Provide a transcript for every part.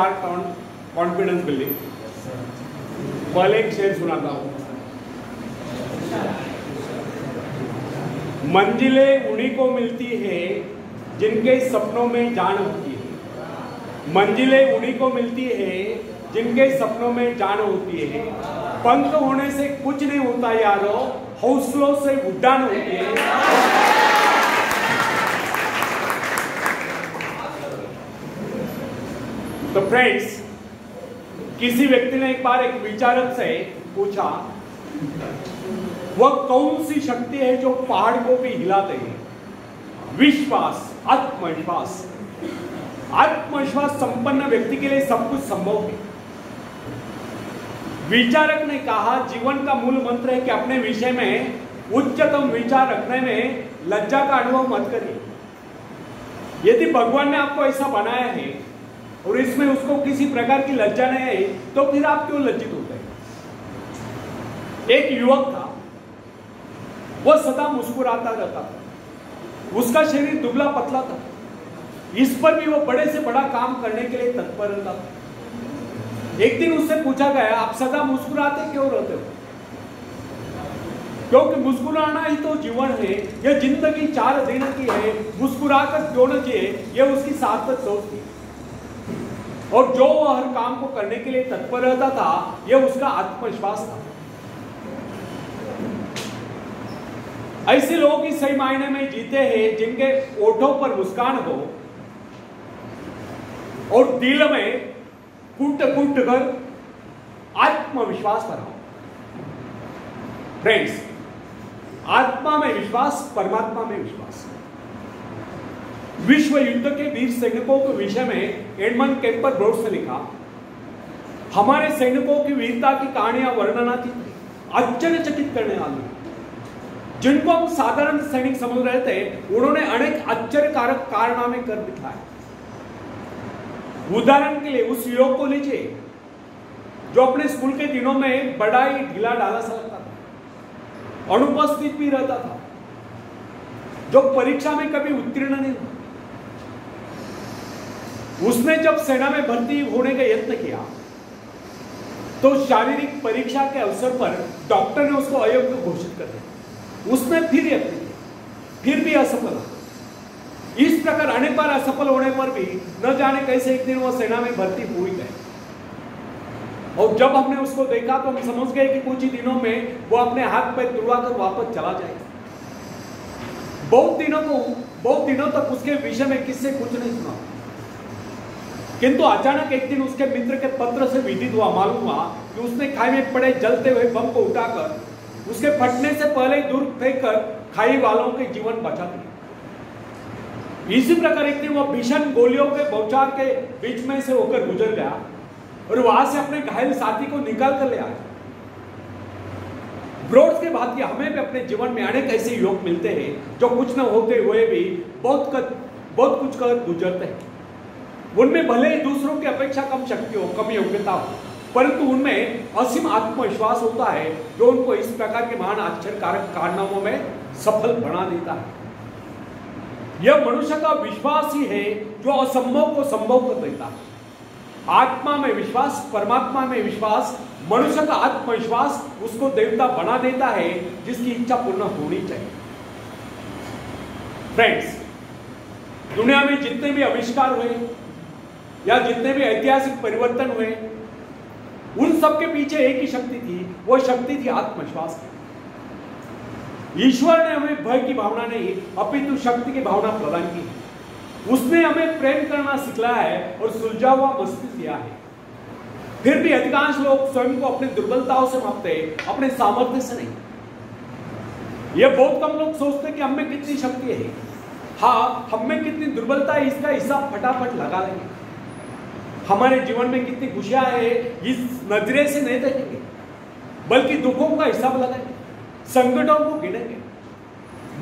Confidence building. पहले एक शेर सुनाता हूं। मंजिलें उन्हीं को मिलती है जिनके सपनों में जान होती है। मंजिलें उन्हीं को मिलती है जिनके सपनों में जान होती है। पंख होने से कुछ नहीं होता यारो, हौसलों से उड़ान होती है। तो फ्रेंड्स, किसी व्यक्ति ने एक बार एक विचारक से पूछा, वह कौन सी शक्ति है जो पहाड़ को भी हिलाते हैं? विश्वास, आत्मविश्वास। आत्मविश्वास संपन्न व्यक्ति के लिए सब कुछ संभव है। विचारक ने कहा, जीवन का मूल मंत्र है कि अपने विषय में उच्चतम विचार रखने में लज्जा का अनुभव मत करिए। यदि भगवान ने आपको ऐसा बनाया है और इसमें उसको किसी प्रकार की लज्जा नहीं है, तो फिर आप क्यों लज्जित होते हैं? एक युवक था, वह सदा मुस्कुराता रहता था। उसका शरीर दुबला पतला था, इस पर भी वह बड़े से बड़ा काम करने के लिए तत्पर रहता था। एक दिन उससे पूछा गया, आप सदा मुस्कुराते क्यों रहते हो? क्योंकि मुस्कुराना ही तो जीवन है, यह जिंदगी 4 दिन की है, मुस्कुराकर क्यों न जिए, यह उसकी सार्थक सोच थी। और जो वह हर काम को करने के लिए तत्पर रहता था, यह उसका आत्मविश्वास था। ऐसे लोग ही सही मायने में जीते हैं जिनके ओठों पर मुस्कान हो और दिल में कूट कूट कर आत्मविश्वास भरा हो। फ्रेंड्स, आत्मा में विश्वास, परमात्मा में विश्वास। विश्व युद्ध के वीर सैनिकों के विषय में एडमंड केम्पर ब्रोड्स ने लिखा, हमारे सैनिकों की वीरता की कहानियां वर्णनातीत थी, आश्चर्यचकित करने वाली। जिनको हम साधारण सैनिक समझ रहे थे, उन्होंने अनेक आश्चर्यकारक कारनामे कर दिखाए। उदाहरण के लिए उस युवक को लीजिए जो अपने स्कूल के दिनों में बड़ा ही ढीला ढाला सा लगता था, अनुपस्थित भी रहता था, जो परीक्षा में कभी उत्तीर्ण नहीं हुआ। उसने जब सेना में भर्ती होने का यत्न किया तो शारीरिक परीक्षा के अवसर पर डॉक्टर ने उसको अयोग्य घोषित कर दिया। उसने फिर यत्न किया, फिर भी असफल। इस प्रकार अनेक बार असफल होने पर भी न जाने कैसे एक दिन वह सेना में भर्ती हुई गए। और जब हमने उसको देखा तो हम समझ गए कि कुछ ही दिनों में वो अपने हाथ पैर तुड़वाकर वापस चला जाएगा। बहुत दिनों तक उसके विषय में किससे कुछ नहीं सुना। किंतु अचानक एक दिन उसके मित्र के पत्र से विदित हुआ, मालूम हुआ कि उसने खाई में पड़े जलते हुए बम को उठाकर उसके फटने से पहले दूर फेंककर खाई वालों के जीवन बचा दिया। इसी प्रकार एक दिन वह भीषण गोलियों के बौछार के बीच में से होकर गुजर गया और वहां से अपने घायल साथी को निकाल कर ले आया। ब्रोड्स के बाद हमें भी अपने जीवन में अनेक ऐसे युवक मिलते हैं जो कुछ न होते हुए भी बहुत कुछ कर गुजरते हैं। उनमें भले ही दूसरों की अपेक्षा कम शक्ति हो, कम योग्यता हो, परंतु उनमें असीम आत्मविश्वास होता है जो उनको इस प्रकार के महान आश्चर्यकारक कारनामों में सफल बना देता है। यह मनुष्य का विश्वास ही है जो असंभव को संभव कर देता है। आत्मा में विश्वास, परमात्मा में विश्वास, मनुष्य का आत्मविश्वास उसको देवता बना देता है जिसकी इच्छा पूर्ण होनी चाहिए। फ्रेंड्स, दुनिया में जितने भी आविष्कार हुए या जितने भी ऐतिहासिक परिवर्तन हुए, उन सब के पीछे एक ही शक्ति थी, वो शक्ति थी आत्मविश्वास की। ईश्वर ने हमें भय की भावना नहीं अपितु शक्ति की भावना प्रदान की। उसने हमें प्रेम करना सिखलाया है और सुलझा हुआ मस्तिष्क दिया है। फिर भी अधिकांश लोग स्वयं को अपनी दुर्बलताओं से मापते हैं, अपने सामर्थ्य से नहीं। यह बहुत कम लोग सोचते कि हम में कितनी शक्ति है, हाँ हम में कितनी दुर्बलता है, इसका हिसाब फटाफट लगा लेंगे। हमारे जीवन में कितनी खुशियां है, इस नजरे से नहीं देखेंगे, बल्कि दुखों का हिसाब लगाएंगे, संकटों को गिनेंगे।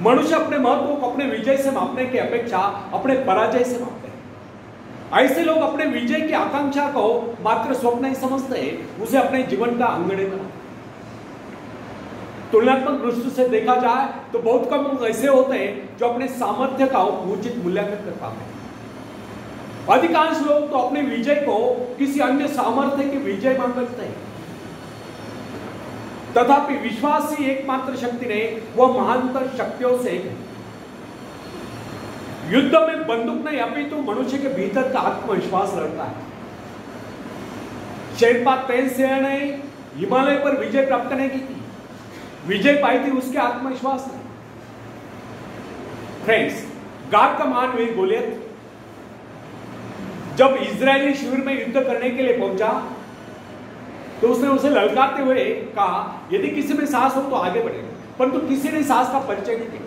मनुष्य अपने महत्व को अपने विजय से मापने की अपेक्षा अपने पराजय से मापते हैं। ऐसे लोग अपने विजय की आकांक्षा को मात्र स्वप्न ही समझते हैं, उसे अपने जीवन का अंगड़े बनाते हैं। तुलनात्मक दृष्टि से देखा जाए तो बहुत कम लोग ऐसे होते हैं जो अपने सामर्थ्य का उचित मूल्यांकन कर पाते हैं। अधिकांश लोग तो अपने विजय को किसी अन्य सामर्थ्य के विजय मानते हैं, तथापि विश्वास ही एकमात्र शक्ति नहीं, वह महानतर शक्तियों से एक है। युद्ध में बंदूक नहीं अपितु मनुष्य के भीतर का आत्मविश्वास लड़ता है। शेरपा तेजसेना ने हिमालय पर विजय प्राप्त नहीं की थी, विजय पाई थी उसके आत्मविश्वास ने। फ्रेंड्स, गाद का महान वीर गोलियत जब इजरायली शिविर में युद्ध करने के लिए पहुंचा तो उसने उसे ललकारते हुए कहा, यदि किसी में साहस हो तो आगे बढ़े, परंतु किसी ने साहस का परिचय नहीं दिया।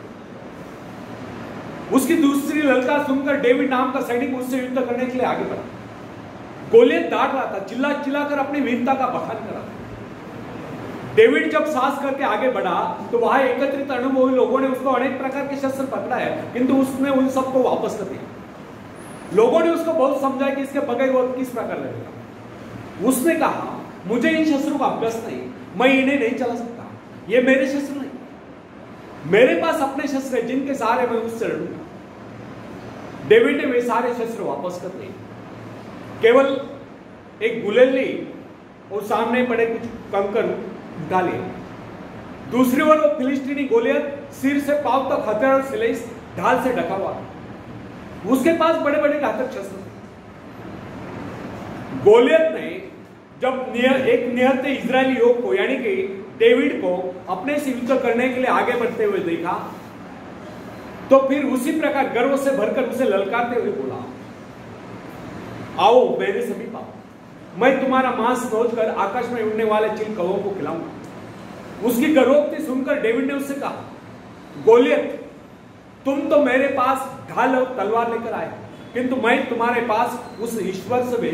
उसकी दूसरी ललकार सुनकर डेविड नाम का सैनिक उससे युद्ध करने के लिए आगे बढ़ा। गोलियत डांट रहा था, चिल्ला चिल्लाकर अपनी वीरता का बखान कर रहा था। डेविड जब साहस करके आगे बढ़ा तो वहां एकत्रित अनुभवी लोगों ने उसको अनेक प्रकार के शस्त्र पकड़ाया, किंतु उसने उन सबको वापस कर दिया। लोगों ने उसको बहुत समझाया कि इसके बगैर वो किस प्रकार लड़ेगा। उसने कहा, मुझे इन शस्त्रों का अभ्यास नहीं, मैं इन्हें नहीं चला सकता, ये मेरे शस्त्र नहीं, मेरे पास अपने शस्त्र हैं जिनके सहारे मैं उससे लड़ूंगा। डेविड ने वे सारे शस्त्र वापस कर दिए, केवल एक गुलेल ली और सामने पड़े कुछ कंकर उठा लिए। दूसरी ओर वो फिलिस्तीनी गोलियत सिर से पांव तक हथियार और सिलेस ढाल से ढका हुआ, उसके पास बड़े बड़े घातक शस्त्र थे। गोलियत ने जब एक निहत्थे इजरायली युवक को यानी कि डेविड को अपने से युद्ध करने के लिए आगे बढ़ते हुए देखा तो फिर उसी प्रकार गर्व से भरकर उसे ललकारते हुए बोला, आओ मेरे समीप आओ, मैं तुम्हारा मांस तोड़कर आकाश में उड़ने वाले चिल कौवों को खिलाऊंगा। उसकी गर्वोक्ति सुनकर डेविड ने उससे कहा, गोलियत, तुम तो मेरे पास ढाल और तलवार लेकर आए, किंतु मैं तुम्हारे पास उस ईश्वर से भी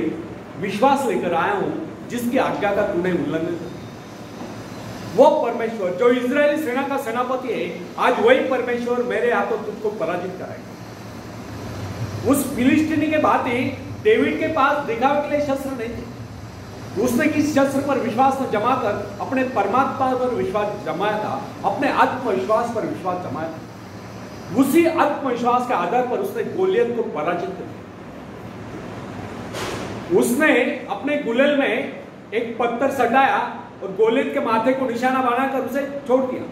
विश्वास लेकर आया हूं जिसकी आज्ञा का तूने उल्लंघन किया। वो परमेश्वर जो इजरायली सेना का सेनापति है, आज वही परमेश्वर मेरे हाथों तुझको पराजित कराएगा। उस फिलिस्तीनी के भांति डेविड के पास दिखावे के लिए शस्त्र नहीं थे। उसने किस शस्त्र पर विश्वास न जमाकर अपने परमात्मा पर विश्वास जमाया था, अपने आत्मविश्वास पर विश्वास जमाया था। उसी आत्मविश्वास के आधार पर उसने गोलियत को पराजित कर दिया। उसने अपने गुलेल में एक पत्थर सटाया और गोलियत के माथे को निशाना बनाकर उसे छोड़ दिया।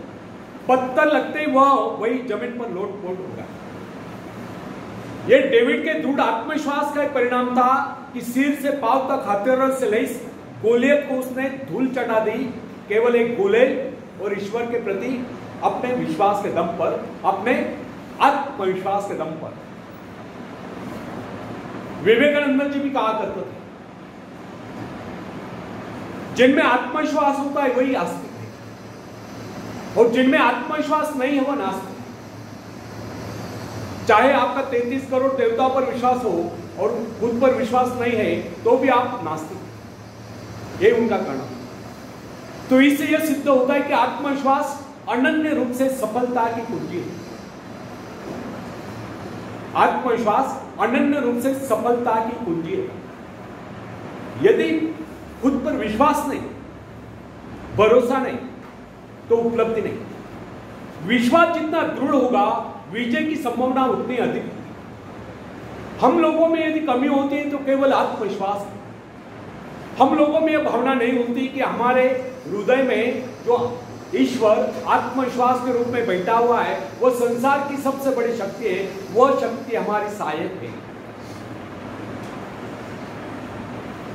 पत्थर लगते ही वह वही जमीन पर लोट-पोट हो गया। यह डेविड के दृढ़ आत्मविश्वास का एक परिणाम था कि सिर से पांव तक हथियारों से लैस गोलियत को उसने धूल चटा दी, केवल एक गुलेल और ईश्वर के प्रति अपने विश्वास के दम पर, अपने आत्मविश्वास के दम पर। विवेकानंद जी भी कहा करते थे, जिनमें आत्मविश्वास होता है वही आस्तिक है, और जिनमें आत्मविश्वास नहीं है वह नास्तिक है। चाहे आपका 33 करोड़ देवताओं पर विश्वास हो और खुद पर विश्वास नहीं है तो भी आप नास्तिक हैं, ये उनका कहना। तो इससे यह सिद्ध होता है कि आत्मविश्वास अनन्य रूप से सफलता की कुंजी है। आत्मविश्वास अनन्य रूप से सफलता की कुंजी है। यदि खुद पर विश्वास नहीं, भरोसा नहीं, तो उपलब्धि नहीं। विश्वास जितना दृढ़ होगा, विजय की संभावना उतनी अधिक होगी। हम लोगों में यदि कमी होती है तो केवल आत्मविश्वास है। हम लोगों में यह भावना नहीं होती कि हमारे हृदय में जो ईश्वर आत्मविश्वास के रूप में बैठा हुआ है, वो संसार की सबसे बड़ी शक्ति है, वह शक्ति हमारी सहायक है।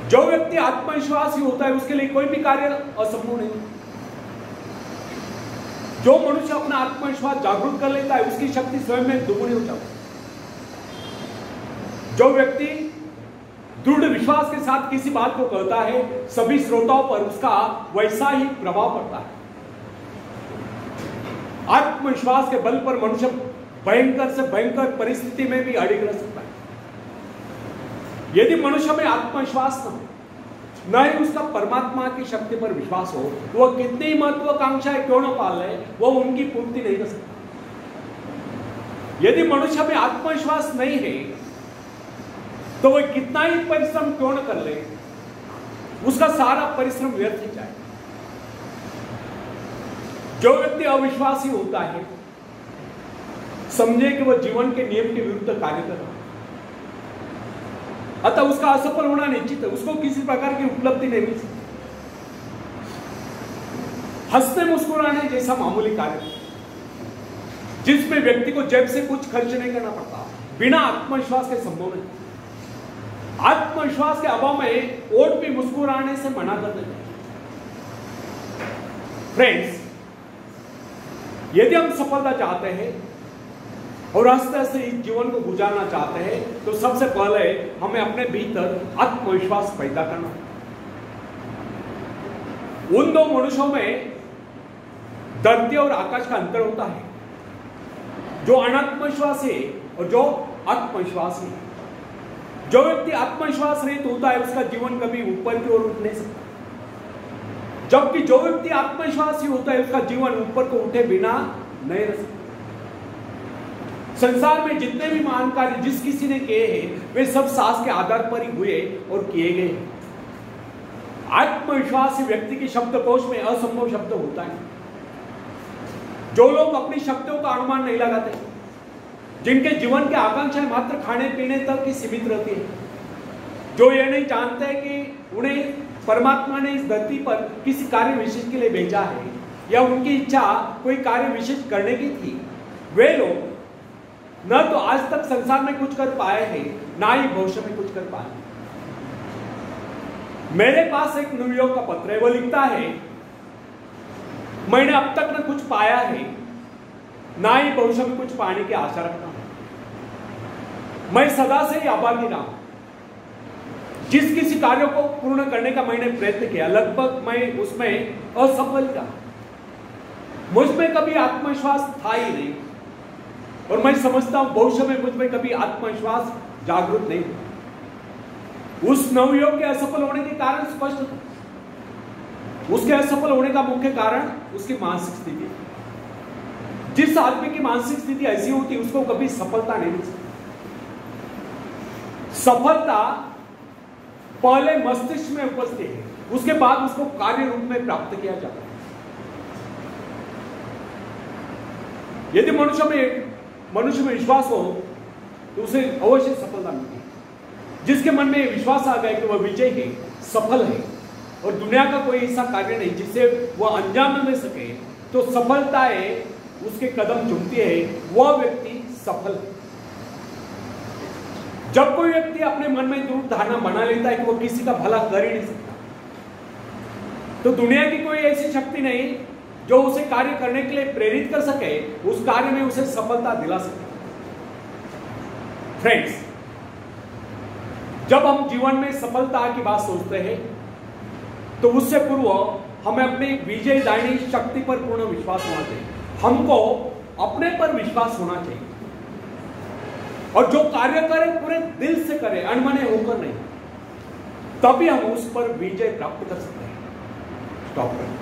जो व्यक्ति आत्मविश्वासी होता है उसके लिए कोई भी कार्य असंभव नहीं। जो मनुष्य अपना आत्मविश्वास जागरूक कर लेता है उसकी शक्ति स्वयं में दुगुनी हो जाती है। जो व्यक्ति दृढ़ विश्वास के साथ किसी बात को कहता है, सभी श्रोताओं पर उसका वैसा ही प्रभाव पड़ता है। आत्मविश्वास के बल पर मनुष्य भयंकर से भयंकर परिस्थिति में भी अड़िग रह सकता है। यदि मनुष्य में आत्मविश्वास न ही उसका परमात्मा की शक्ति पर विश्वास हो, तो वह कितनी महत्वाकांक्षाएं क्यों न पाल ले, वह उनकी पूर्ति नहीं कर सकता। यदि मनुष्य में आत्मविश्वास नहीं है तो वह कितना ही परिश्रम क्यों न कर ले, उसका सारा परिश्रम व्यर्थ ही जाए। जो व्यक्ति अविश्वासी होता है, समझे कि वह जीवन के नियम के विरुद्ध कार्य कर रहा है। अतः उसका असफल होना निश्चित है, उसको किसी प्रकार की उपलब्धि नहीं मिल सकती। हंसने मुस्कुराने जैसा मामूली कार्य जिसमें व्यक्ति को जेब से कुछ खर्च नहीं करना पड़ता, बिना आत्मविश्वास के संभव नहीं। आत्मविश्वास के अभाव में ओट भी मुस्कुराने से मना कर देते हैं। फ्रेंड्स, यदि हम सफलता चाहते हैं और हंसते हंसते इस जीवन को गुजारना चाहते हैं तो सबसे पहले हमें अपने भीतर आत्मविश्वास पैदा करना। उन दो मनुष्यों में धरती और आकाश का अंतर होता है, जो अनात्मविश्वास है और जो आत्मविश्वास है। जो व्यक्ति आत्मविश्वास रहित होता है उसका जीवन कभी ऊपर की ओर उठ नहीं सकता, जबकि जो व्यक्ति आत्मविश्वासी होता है उसका जीवन ऊपर को उठे बिना नहीं रह सकता। संसार में जितने भी महान कार्य जिस किसी ने किए हैं वे सब साहस के आधार पर ही हुए और किए गए। आत्मविश्वासी व्यक्ति के शब्दकोश में असंभव शब्द होता है। जो लोग अपनी शक्तियों का अनुमान नहीं लगाते, जिनके जीवन की आकांक्षाएं मात्र खाने पीने तक ही सीमित रहती है, जो ये नहीं जानते कि उन्हें परमात्मा ने इस धरती पर किसी कार्य विशेष के लिए भेजा है या उनकी इच्छा कोई कार्य विशेष करने की थी, वे लोग न तो आज तक संसार में कुछ कर पाए हैं ना ही भविष्य में कुछ कर पाए। मेरे पास एक न्यूयॉर्क का पत्र है, वो लिखता है, मैंने अब तक न कुछ पाया है ना ही भविष्य में कुछ पाने की आशा रखता हूं। मैं सदा से ही आभारी रहा हूं। जिस किसी कार्य को पूर्ण करने का मैंने प्रयत्न किया, लगभग मैं उसमें असफल रहा। मुझ में कभी आत्मविश्वास था ही नहीं और मैं समझता हूं भविष्य में मुझ में कभी आत्मविश्वास जागरूक नहीं हुआ। उस नवयुवक के असफल होने के कारण स्पष्ट था। उसके असफल होने का मुख्य कारण उसकी मानसिक स्थिति। जिस आदमी की मानसिक स्थिति ऐसी होती उसको कभी सफलता नहीं मिल सकती। सफलता पहले मस्तिष्क में उपस्थित है, उसके बाद उसको कार्य रूप में प्राप्त किया जाता है। यदि मनुष्य में विश्वास हो तो उसे अवश्य सफलता मिलती है। जिसके मन में विश्वास आ गया कि वह विजय है, सफल है और दुनिया का कोई ऐसा कार्य नहीं जिसे वह अंजाम न दे सके, तो सफलताएं उसके कदम चुमती है, वह व्यक्ति सफल है। जब कोई व्यक्ति अपने मन में दृढ़ धारणा बना लेता है कि वह किसी का भला कर ही नहीं सकता, तो दुनिया की कोई ऐसी शक्ति नहीं जो उसे कार्य करने के लिए प्रेरित कर सके, उस कार्य में उसे सफलता दिला सके। फ्रेंड्स, जब हम जीवन में सफलता की बात सोचते हैं तो उससे पूर्व हमें अपनी विजयदायिनी शक्ति पर पूर्ण विश्वास होना चाहिए। हमको अपने पर विश्वास होना चाहिए और जो कार्य करें पूरे दिल से करें, अनमने होकर नहीं, तभी हम उस पर विजय प्राप्त कर सकते हैं। स्टॉप करें।